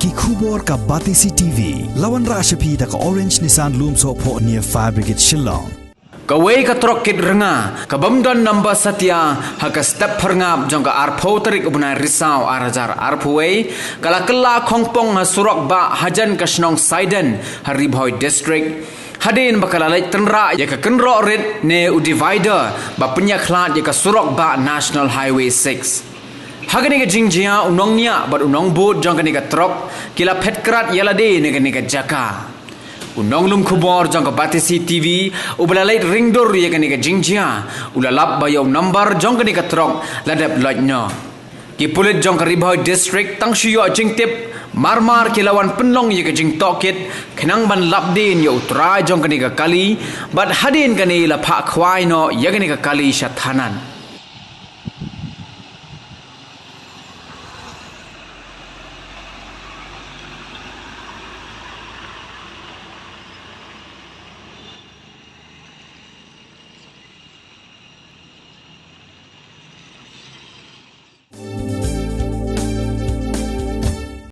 ki khubor ka Batisi TV lawan ra shapi da ka Orange Nissan Lumso po near Fire Brigade Shillong. Kawai ka Trok kit Rnga ka bamdan number satya haka step perngap jong ka arpo tarik ubna risau arajar arpuway kala kala khongpong ha Surokbah Hajan ka snong Saiden hari Bhoi district hadin bakalalai tenra ya ka kenro rit ne u divider ba penyaklat ya ka Surokbah National Highway 6 hagani ka Nongñiah Nongñiah bat unong boat jong ka Trok kila Phet krat yalade ne ka jaka unong lum khubor jong ka Batisi TV ubalalai ringdor ya ka Nongñiah ulalap bayaw number jong ka Trok ladap lojno ki pulit jong ka Bhoi district tang shuyo jingtip marmar kilawan penlong ye kajing tokit kenang ban labdin ye utrai jong kani ka kali bat hadin kani la pha khwai no ye kani ka kali shathanan